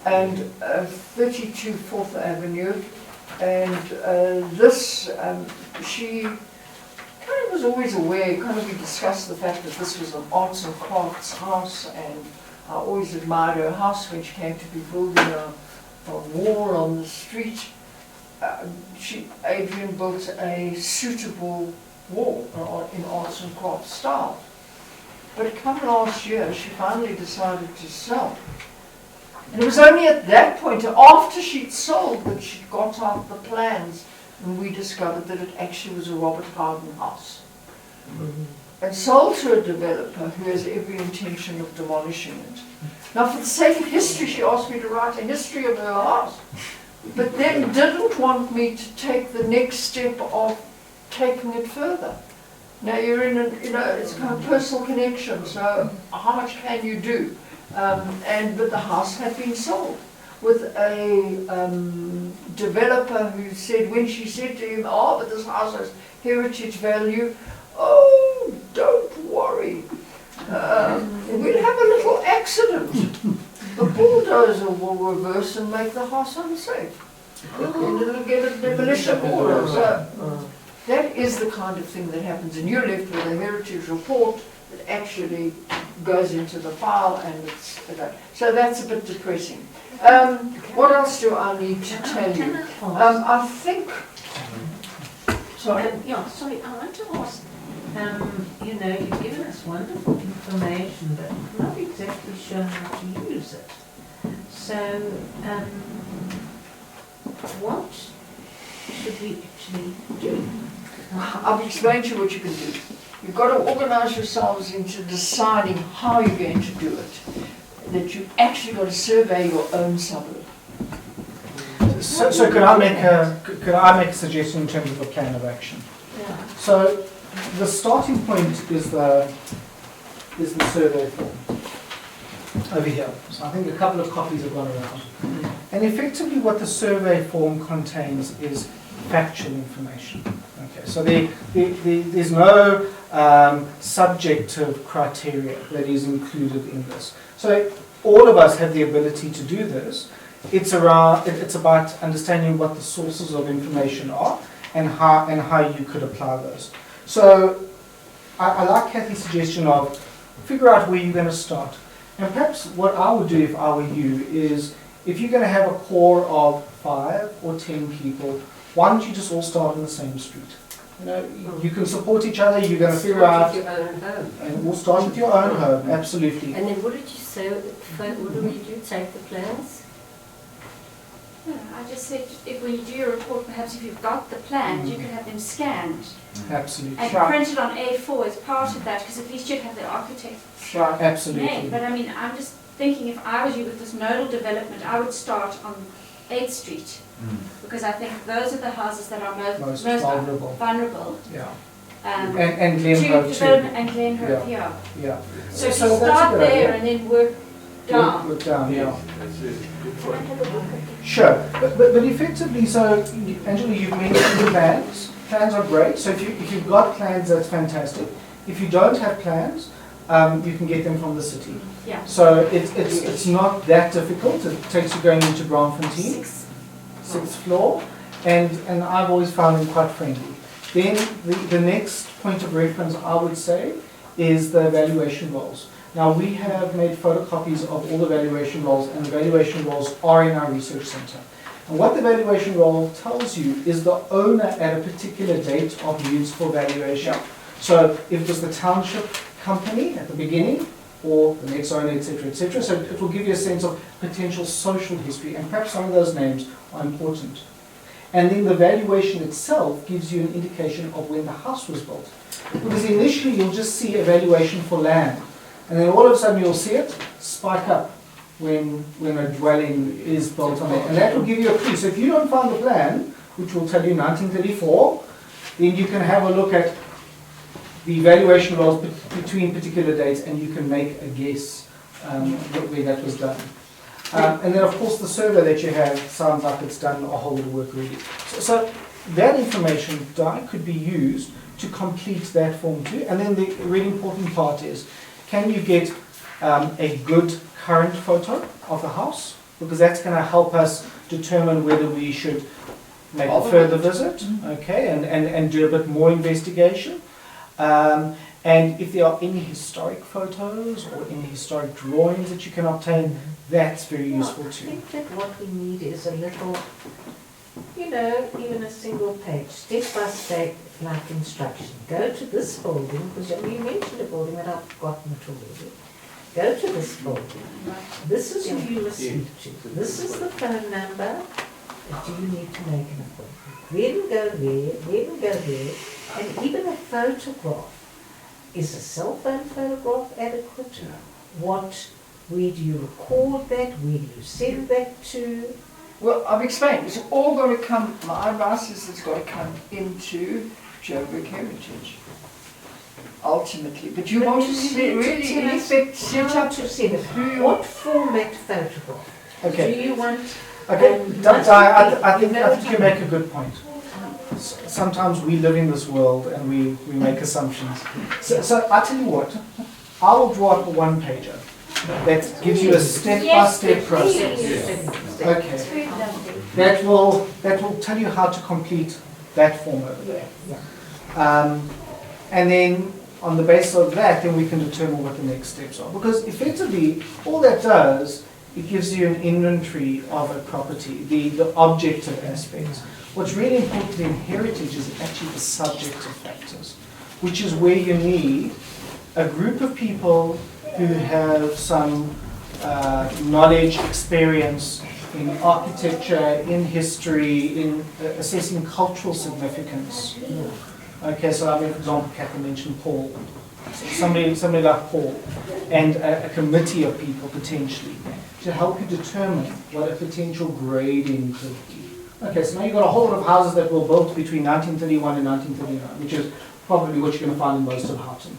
Speaker 1: And 32 4th Avenue, and she kind of was always aware, kind of we discussed the fact that this was an arts and crafts house, and I always admired her house when she came to be building a wall on the street. Adrian built a suitable wall in arts and crafts style. But come last year, she finally decided to sell. And it was only at that point, after she'd sold, that she got out the plans and we discovered that it actually was a Robert Howden house. And sold to a developer who has every intention of demolishing it. Now, for the sake of history, she asked me to write a history of her house, but then didn't want me to take the next step of taking it further. Now, you're in it's kind of personal connection, so how much can you do? But the house had been sold with a developer who said, when she said to him, oh, but this house has heritage value, oh, don't worry, we'll have a little accident. The bulldozer will reverse and make the house unsafe. And it'll get a demolition order. So that is the kind of thing that happens, and you're left with a heritage report that actually goes into the file, and it's so that's a bit depressing. What else do I need to tell you? I think. Sorry.
Speaker 2: Sorry, I want to ask. You've given us wonderful information, but not exactly sure how to use it. So, what should we actually do?
Speaker 1: I've explained to you what you can do. You've got to organise yourselves into deciding how you're going to do it. That you've actually got to survey your own suburb.
Speaker 3: So could I make a suggestion in terms of a plan of action?
Speaker 2: Yeah.
Speaker 3: So the starting point is the survey form over here. So I think a couple of copies have gone around. And effectively what the survey form contains is factual information. Okay, so there's no subjective criteria that is included in this. So all of us have the ability to do this. It's about understanding what the sources of information are and how you could apply those. So I like Kathy's suggestion of figure out where you're going to start. And perhaps what I would do if I were you is, if you're going to have a core of 5 or 10 people, why don't you just all start on the same street? You can support each other, you're going to figure out,
Speaker 4: Your own home.
Speaker 3: and we'll start with your own home, absolutely.
Speaker 4: And then what did you say? What do we do? Take the plans?
Speaker 6: No, I just said, if when you do your report, perhaps if you've got the plans, you could have them scanned
Speaker 3: Absolutely.
Speaker 6: and printed on A4 as part of that, because at least you'd have the architect's
Speaker 1: Sure.
Speaker 3: Absolutely.
Speaker 6: name. But I mean, I'm just thinking, if I was you with this nodal development, I would start on 8th Street, because I think those are the houses that are most vulnerable.
Speaker 3: Yeah.
Speaker 6: To
Speaker 3: And Glengrove
Speaker 6: development
Speaker 3: too.
Speaker 6: and Glengrove, yeah.
Speaker 3: Yeah.
Speaker 6: So if
Speaker 3: So
Speaker 6: you
Speaker 3: that's a
Speaker 6: start
Speaker 3: good
Speaker 6: there
Speaker 3: idea.
Speaker 6: and then work down.
Speaker 3: Look down, yeah.
Speaker 5: That's a good point.
Speaker 3: Sure, but effectively, so Angela, you've mentioned the plans. Plans are great. So if you've got plans, that's fantastic. If you don't have plans, you can get them from the city.
Speaker 6: Yeah.
Speaker 3: So it's not that difficult. It takes you going into Braamfontein, 6th floor, and I've always found them quite friendly. Then the next point of reference, I would say, is the valuation rolls. Now, we have made photocopies of all the valuation rolls, and the valuation rolls are in our research center. And what the valuation roll tells you is the owner at a particular date of use for valuation. So if it was the township company at the beginning, or the next owner, etc., etc. So it will give you a sense of potential social history, and perhaps some of those names are important. And then the valuation itself gives you an indication of when the house was built. Because initially you'll just see a valuation for land, and then all of a sudden you'll see it spike up when a dwelling is built on it. And that will give you a clue. So if you don't find the plan, which will tell you 1934, then you can have a look at the valuation rolls between particular dates, and you can make a guess where that was done. And then, of course, the survey that you have sounds like it's done a whole lot of work really. So that information could be used to complete that form too. And then the really important part is, can you get a good current photo of the house? Because that's going to help us determine whether we should make a further visit, okay, and do a bit more investigation. And if there are any historic photos or any historic drawings that you can obtain, that's very useful too.
Speaker 2: I think that what we need is a little, even a single page, step by step, like instruction. Go to this building, because you mentioned a building that I've forgotten it already. Go to this building. This is who you will speak to. This is the phone number. Do you need to make an appointment? Then go there, then go there. And even a photograph. Is a cell phone photograph adequate? Where do you record that? Where do you send that to?
Speaker 1: Well, I've explained. It's all going to come, my advice is it's going to come into Joburg Heritage, ultimately. But you want to see, really, in effect, set up
Speaker 2: to send it. What format photograph?
Speaker 3: Okay.
Speaker 2: Do you want?
Speaker 3: Okay, I think you make a good point. Sometimes we live in this world and we make assumptions. So I tell you what, I will draw up a one-pager that gives you a step-by-step process. Okay. That will tell you how to complete that form over there. And then on the basis of that, then we can determine what the next steps are. Because effectively, all that does, it gives you an inventory of a property, the objective aspects. What's really important in heritage is actually the subjective factors, which is where you need a group of people who have some knowledge, experience in architecture, in history, in assessing cultural significance. Okay, so I mean, for example, Catherine mentioned Paul, somebody like Paul, and a committee of people potentially to help you determine what a potential grading could be. Okay, so now you've got a whole lot of houses that were built between 1931 and 1939, which is probably what you're going to find in most of Houghton.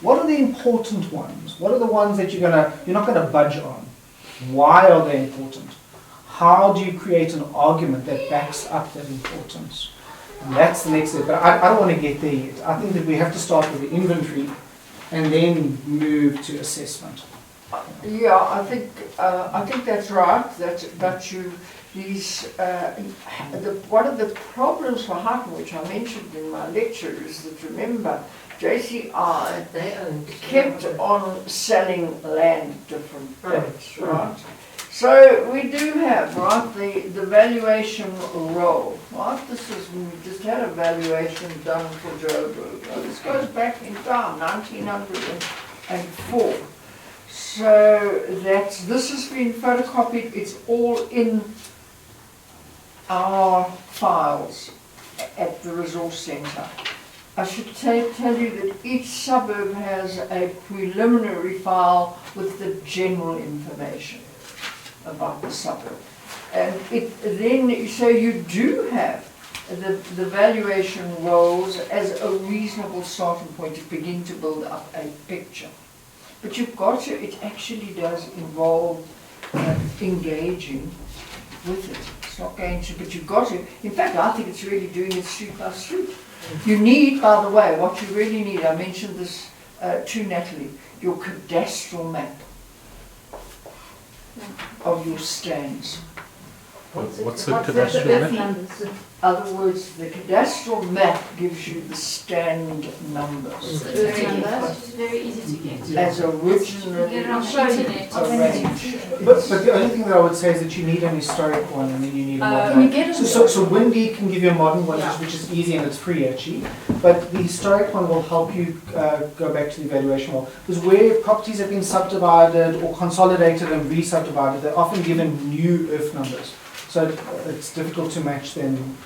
Speaker 3: What are the important ones? What are the ones that you're not going to budge on? Why are they important? How do you create an argument that backs up that importance? And that's the next step. But I don't want to get there yet. I think that we have to start with the inventory and then move to assessment.
Speaker 1: Yeah, I think that's right. One of the problems for Houghton, which I mentioned in my lecture, is that, remember, JCI kept on selling land different dates, right? So we do have, right, the valuation roll, right? We just had a valuation done for Joburg. This goes back in time, 1904. So this has been photocopied. It's all in our files at the resource centre. I should tell you that each suburb has a preliminary file with the general information about the suburb. And so you do have the valuation rolls as a reasonable starting point to begin to build up a picture. But it actually does involve engaging with it. It's not going to, but you've got to. In fact, I think it's really doing it street by street. You need, by the way, what you really need, I mentioned this to Natalie, your cadastral map of your stands.
Speaker 7: What's the
Speaker 2: What's
Speaker 7: cadastral
Speaker 2: the
Speaker 7: map?
Speaker 2: numbers?
Speaker 1: In other words, the cadastral map gives you the stand numbers.
Speaker 6: It's very easy to get.
Speaker 1: As originally
Speaker 6: Get it on the internet.
Speaker 1: arranged.
Speaker 3: But the only thing that I would say is that you need an historic one and then you need a modern
Speaker 6: Can you
Speaker 3: one.
Speaker 6: get it?
Speaker 3: So Windy can give you a modern one,
Speaker 6: Yeah.
Speaker 3: which is easy and it's free actually. But the historic one will help you go back to the evaluation wall. Because where properties have been subdivided or consolidated and re-subdivided, they're often given new earth numbers. So it's difficult to match them.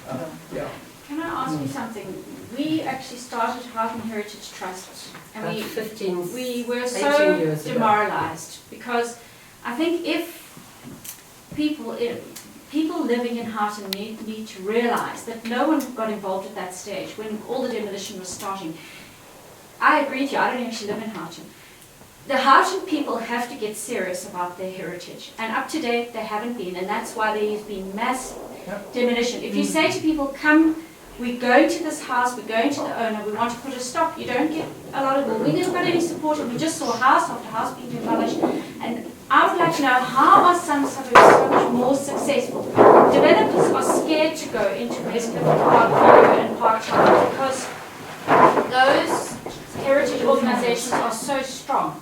Speaker 3: Yeah.
Speaker 6: Can I ask you something? We actually started Heart and Heritage Trust, and
Speaker 4: About 15,
Speaker 6: we were
Speaker 4: 18
Speaker 6: so
Speaker 4: years ago.
Speaker 6: demoralized because I think if people living in Houghton need to realize that no one got involved at that stage when all the demolition was starting. I agree with you, I don't actually live in Houghton. The Houghton people have to get serious about their heritage, and up to date they haven't been, and that's why there's been mass demolition. If you say to people, come, we're going to this house, we're going to the owner, we want to put a stop, you don't get a lot of, well, we didn't got any support, and we just saw house after house being demolished. And I would like to know, how are some suburbs so much more successful? Developers are scared to go into Westcliff, Parkview and Parktown because those heritage organizations are so strong.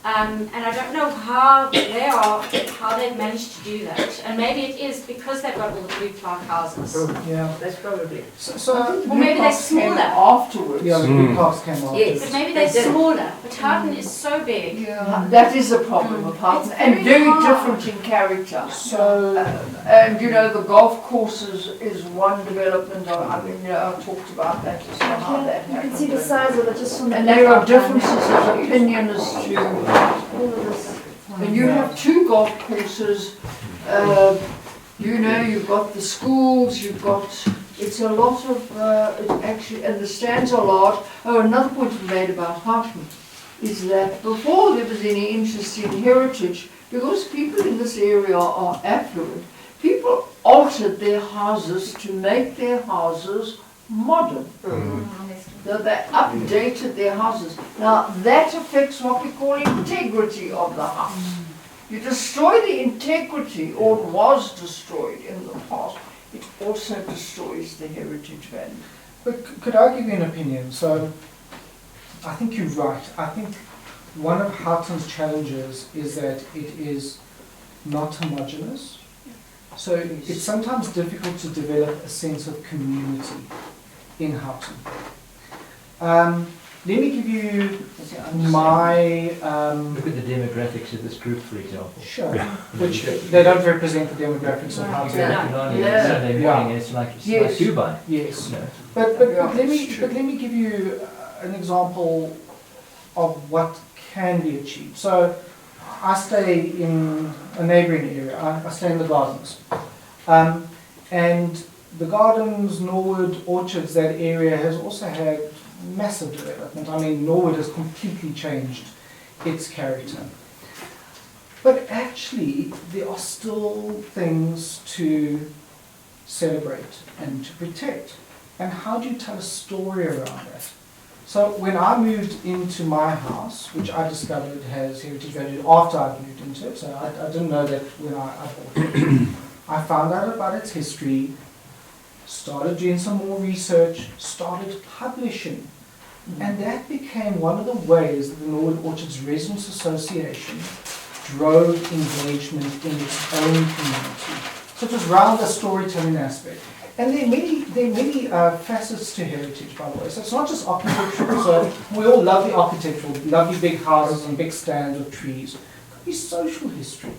Speaker 6: And I don't know how they've managed to do that. And maybe it is because they've got all the blue plaque houses.
Speaker 3: Yeah.
Speaker 2: That's probably.
Speaker 3: So
Speaker 6: Or maybe they're smaller.
Speaker 1: Afterwards.
Speaker 3: yeah, the blue parks came off.
Speaker 2: Yes.
Speaker 6: But maybe
Speaker 2: They
Speaker 6: they're
Speaker 2: did.
Speaker 6: smaller. But Houghton is so big.
Speaker 1: Yeah, that is a problem of Houghton,
Speaker 6: It's
Speaker 1: and
Speaker 6: very
Speaker 1: very
Speaker 6: hard.
Speaker 1: different in character.
Speaker 3: So
Speaker 1: And you know, the golf courses is one development. I mean, I talked about that as to how that
Speaker 8: You
Speaker 1: happened.
Speaker 8: can see the size of it just from the
Speaker 1: And
Speaker 8: back
Speaker 1: there are
Speaker 8: of
Speaker 1: differences of opinion as to,
Speaker 8: all of this.
Speaker 1: and you have two golf courses, you know, you've got the schools, you've got, it's a lot of, it actually, and the stands are large. Oh, another point we made about Houghton is that before there was any interest in heritage, because people in this area are affluent, people altered their houses to make their houses modern. So they updated their houses. Now that affects what we call integrity of the house. You destroy the integrity, or it was destroyed in the past, it also destroys the heritage value.
Speaker 3: But could I give you an opinion? So I think you're right. I think one of Houghton's challenges is that it is not homogeneous. So it's sometimes difficult to develop a sense of community in Houghton. Let me give you my
Speaker 9: Look at the demographics of this group, for example.
Speaker 3: sure, which they don't represent the demographics of Houghton.
Speaker 1: Yeah.
Speaker 9: Sunday morning, it's like
Speaker 1: Yes.
Speaker 9: Dubai.
Speaker 3: Yes,
Speaker 9: You know.
Speaker 3: but
Speaker 1: Yeah,
Speaker 3: let
Speaker 1: it's true.
Speaker 3: me give you an example of what can be achieved. So I stay in a neighbouring area. I stay in the Gardens, and the Gardens, Norwood, Orchards, that area has also had massive development. I mean, Norwood has completely changed its character. But actually, there are still things to celebrate and to protect. And how do you tell a story around that? So when I moved into my house, which I discovered has heritage value after I'd moved into it, so I didn't know that when I bought it. I found out about its history, started doing some more research, started publishing. And that became one of the ways that the Norwood Orchards Residents Association drove engagement in its own community. So it was around the storytelling aspect. And there are many facets to heritage, by the way. So it's not just architectural. So we all love the architectural, lovely big houses and big stands of trees. It could be social history.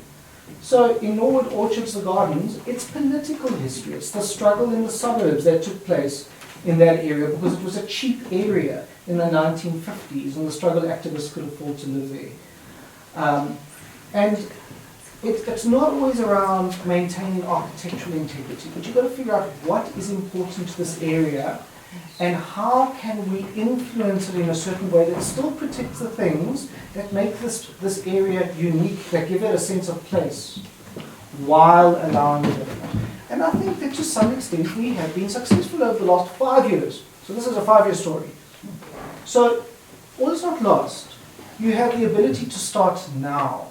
Speaker 3: So in Norwood Orchards, the Gardens, it's political history. It's the struggle in the suburbs that took place in that area because it was a cheap area in the 1950s and the struggle activists could afford to live there. And it's not always around maintaining architectural integrity, but you've got to figure out what is important to this area and how can we influence it in a certain way that still protects the things that make this area unique, that give it a sense of place, while allowing development. And I think that to some extent we have been successful over the last 5 years. So this is a 5-year story. So all is not lost. You have the ability to start now.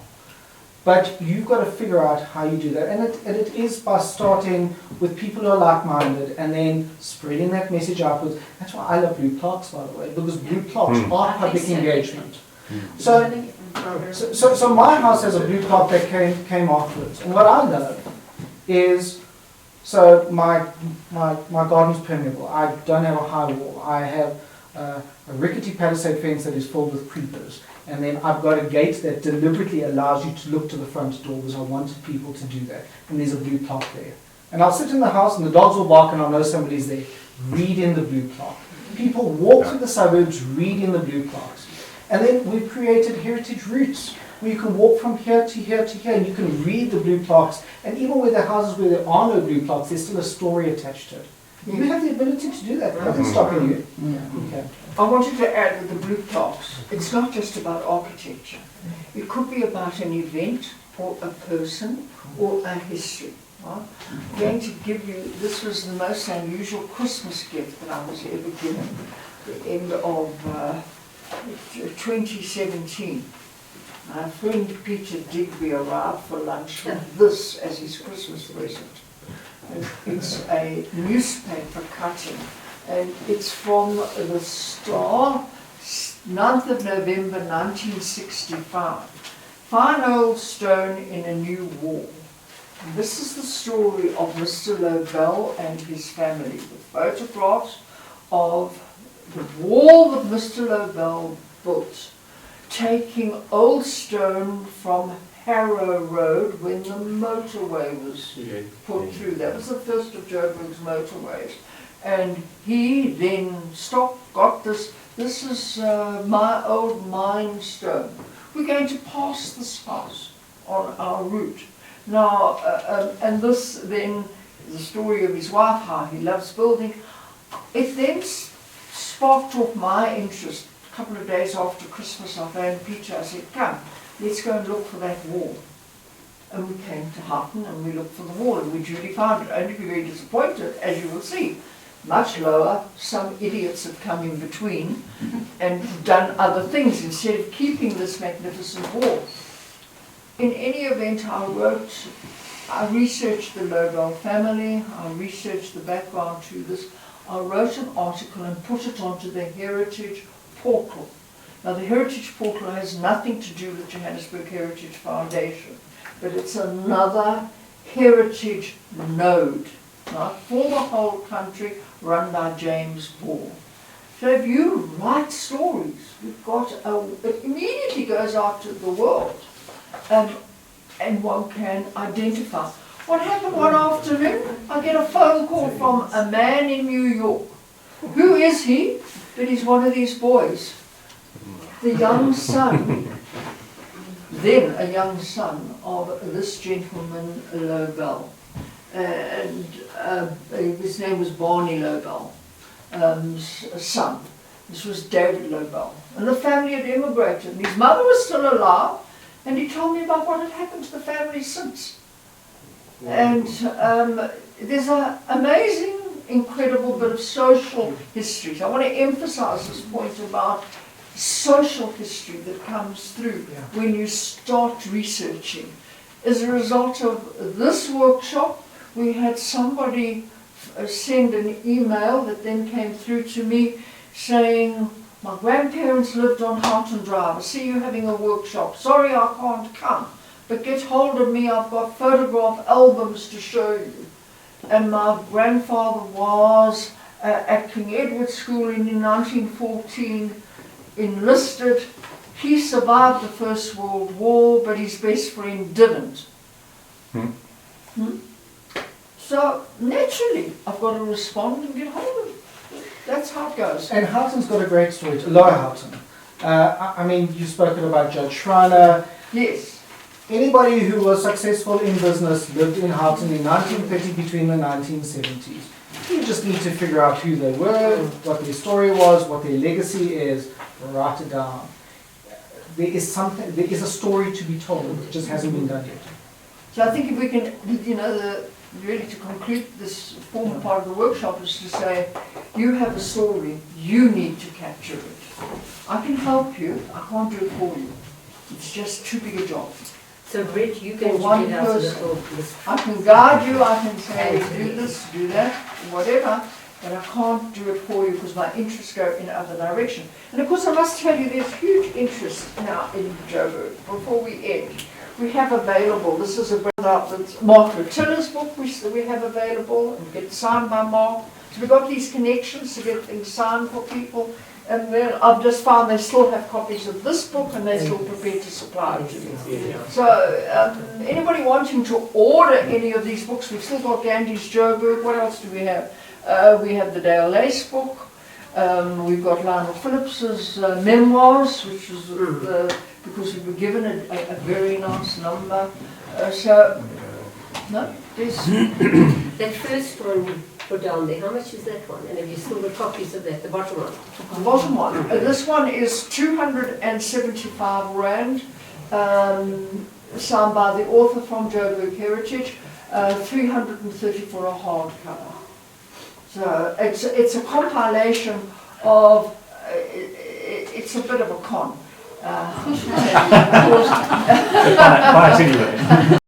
Speaker 3: But you've got to figure out how you do that. And it is by starting with people who are like-minded and then spreading that message outwards. That's why I love blue plaques, by the way, because blue plaques are public engagement. So my house has a blue plaque that came afterwards. And what I love is, so my garden's permeable. I don't have a high wall. I have a rickety palisade fence that is filled with creepers. And then I've got a gate that deliberately allows you to look to the front door because I wanted people to do that. And there's a blue plaque there. And I'll sit in the house and the dogs will bark and I'll know somebody's there. Read in the blue plaque. People walk through the suburbs, read in the blue plaques. And then we've created heritage routes where you can walk from here to here to here and you can read the blue plaques. And even where there are houses where there are no blue plaques, there's still a story attached to it. You have the ability to do that. Nothing's stopping you. Okay.
Speaker 1: I wanted to add with the blue plaques, it's not just about architecture. It could be about an event or a person or a history. Right? I'm going to give you, this was the most unusual Christmas gift that I was ever given, the end of 2017. My friend Peter Digby arrived for lunch with this as his Christmas present. It's a newspaper cutting, and it's from the Star, 9th of November 1965. Fine old stone in a new wall. And this is the story of Mr. Lobel and his family, with photographs of the wall that Mr. Lobel built, taking old stone from LHRA Road when the motorway was put through. That was the first of Joburg's motorways. And he then stopped, got this. This is my old mine stone. We're going to pass this house on our route. Now, and this then is the story of his wife, how he loves building. It then sparked off my interest. A couple of days after Christmas, I phoned Peter. I said, come, let's go and look for that wall. And we came to Houghton and we looked for the wall and we duly found it. Only to be very disappointed, as you will see. Much lower, some idiots have come in between and done other things instead of keeping this magnificent wall. In any event, I researched the Lobel family, I researched the background to this. I wrote an article and put it onto the Heritage Portal. Now the Heritage Portal has nothing to do with Johannesburg Heritage Foundation, but it's another heritage node, right, for the whole country, run by James Ball. So if you write stories, you've got it immediately goes out to the world, and one can identify. What happened one afternoon? I get a phone call from a man in New York. Who is he? But he's one of these boys. The young son, then a young son of this gentleman Lobel. And his name was Barney Lobel, son. This was David Lobel. And the family had immigrated. And his mother was still alive. And he told me about what had happened to the family since. And there's an amazing, incredible bit of social history. So I want to emphasize this point about social history that comes through when you start researching. As a result of this workshop, we had somebody send an email that then came through to me saying, my grandparents lived on Houghton Drive. I see you having a workshop. Sorry I can't come, but get hold of me. I've got photograph albums to show you. And my grandfather was at King Edward School in 1914, enlisted. He survived the First World War, but his best friend didn't. So naturally, I've got to respond and get hold of it. That's how it goes.
Speaker 3: And Houghton's got a great story, Lower Houghton. I mean, you've spoken about Judge Schreiner.
Speaker 1: Yes.
Speaker 3: Anybody who was successful in business lived in Houghton in 1930 between the 1970s. You just need to figure out who they were, what their story was, what their legacy is, write it down. There is a story to be told, it just hasn't been done yet.
Speaker 1: So I think if we can, really to conclude this formal part of the workshop is to say, you have a story, you need to capture it. I can help you, I can't do it for you. It's just too big a job.
Speaker 4: So Brett, you can
Speaker 1: One
Speaker 4: get out a
Speaker 1: person.
Speaker 4: little list.
Speaker 1: I can guide you, I can say do this, do that, whatever, but I can't do it for you because my interests go in other direction. And of course I must tell you there's huge interest now in Joburg. Before we end, we have available, this is a that's Mark Tiller's book we have available and get signed by Mark. So we've got these connections to get things signed for people. And then I've just found they still have copies of this book and they're still prepared to supply it to me. So anybody wanting to order any of these books, we've still got Gandhi's Joburg. What else do we have? We have the Dale Lace book. We've got Lionel Phillips's memoirs, which is because we were given a very nice number. No, there's...
Speaker 4: That first one you put down there, how much is that one? And have you still got copies of that, the bottom one?
Speaker 1: The bottom one. This one is 275 Rand, signed by the author from Joburg Heritage, 330 for a hardcover. So it's a compilation of, it's a bit of a con.
Speaker 9: Buy it anyway.